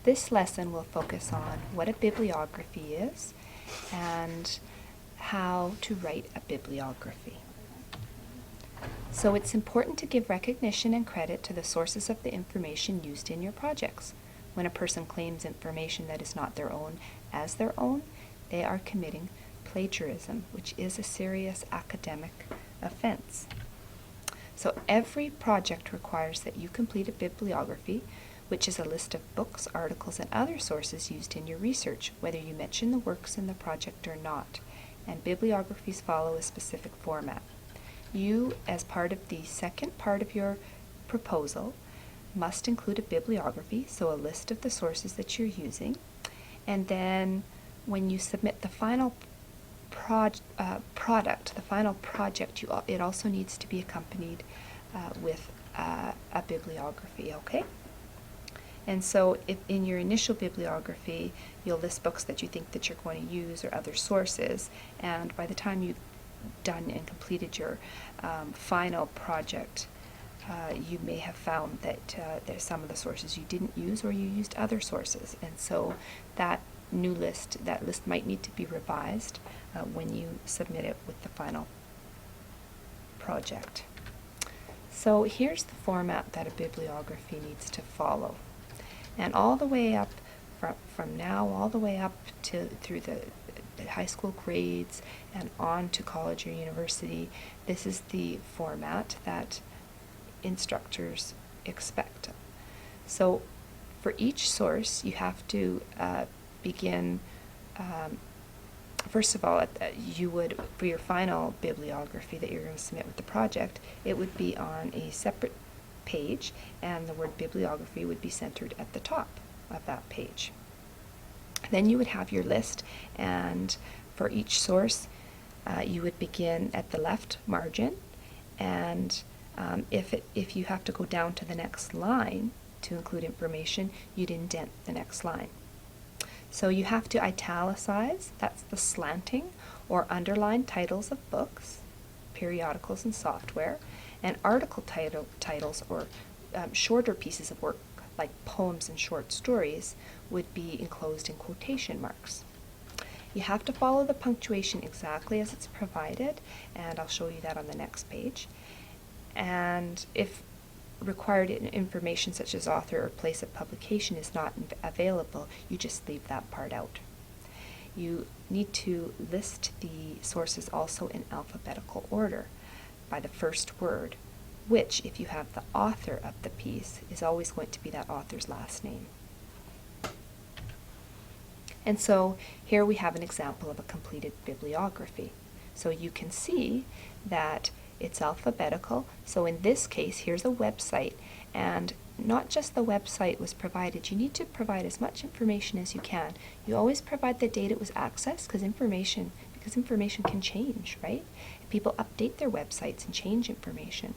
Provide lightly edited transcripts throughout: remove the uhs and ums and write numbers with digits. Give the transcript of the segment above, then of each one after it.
This lesson will focus on what a bibliography is and how to write a bibliography. So it's important to give recognition and credit to the sources of the information used in your projects. When a person claims information that is not their own as their own, they are committing plagiarism, which is a serious academic offense. So every project requires that you complete a bibliography, which is a list of books, articles, and other sources used in your research, whether you mention the works in the project or not. And bibliographies follow a specific format. You, as part of the second part of your proposal, must include a bibliography, so a list of the sources that you're using. And then when you submit the final product, the final project, it also needs to be accompanied with a bibliography, okay? And so if in your initial bibliography, you'll list books that you think that you're going to use or other sources, and by the time you've done and completed your final project, you may have found that there's some of the sources you didn't use or you used other sources, and so that list might need to be revised when you submit it with the final project. So here's the format that a bibliography needs to follow. And all the way up, from now all the way up through the high school grades and on to college or university, this is the format that instructors expect. So for each source, you have to begin, first of all, you would, for your final bibliography that you're going to submit with the project, it would be on a separate page, and the word bibliography would be centered at the top of that page. Then you would have your list, and for each source, you would begin at the left margin, and if you have to go down to the next line to include information, you'd indent the next line. So you have to italicize, that's the slanting, or underline titles of books, periodicals, and software, and article titles or shorter pieces of work like poems and short stories would be enclosed in quotation marks. You have to follow the punctuation exactly as it's provided, and I'll show you that on the next page. And if required information such as author or place of publication is not available, you just leave that part out. You need to list the sources also in alphabetical order by the first word, which, if you have the author of the piece, is always going to be that author's last name. And so here we have an example of a completed bibliography. So you can see that it's alphabetical. So in this case, here's a website, and not just the website was provided. You need to provide as much information as you can. You always provide the date it was accessed, because information can change, right? People update their websites and change information.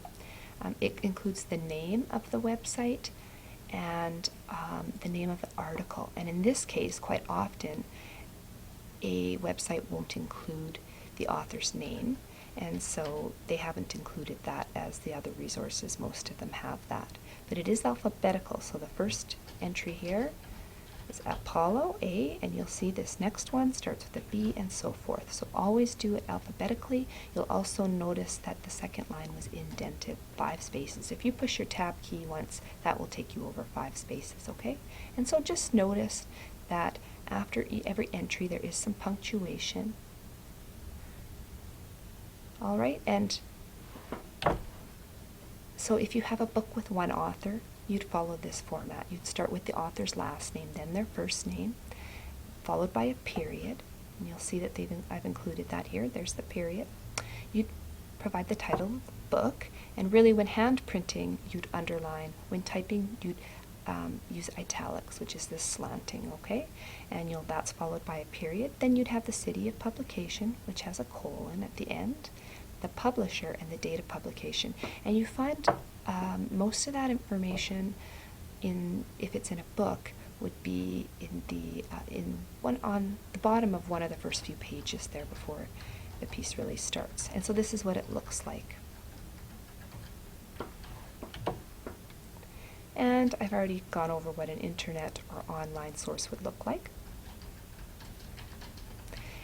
It includes the name of the website and the name of the article. And in this case, quite often, a website won't include the author's name, and so they haven't included that as the other resources. Most of them have that. But it is alphabetical, so the first entry here is Apollo, A, and you'll see this next one starts with a B and so forth. So always do it alphabetically. You'll also notice that the second line was indented 5 spaces. If you push your tab key once, that will take you over 5 spaces, okay? And so just notice that after every entry there is some punctuation. All right, and so if you have a book with one author, you'd follow this format. You'd start with the author's last name, then their first name, followed by a period. And you'll see that I've included that here. There's the period. You'd provide the title of the book, and really when hand printing, you'd underline. When typing, you'd use italics, which is this slanting, okay? And that's followed by a period. Then you'd have the city of publication, which has a colon at the end, the publisher, and the date of publication. And you find most of that information, if it's in a book, would be on the bottom of one of the first few pages there before the piece really starts. And so this is what it looks like. And I've already gone over what an internet or online source would look like.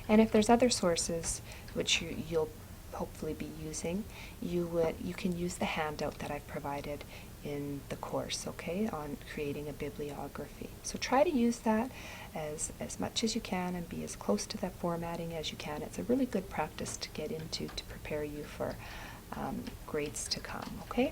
And if there's other sources which you'll hopefully be using, you can use the handout that I've provided in the course, okay, on creating a bibliography. So try to use that as much as you can and be as close to that formatting as you can. It's a really good practice to get into to prepare you for grades to come, okay?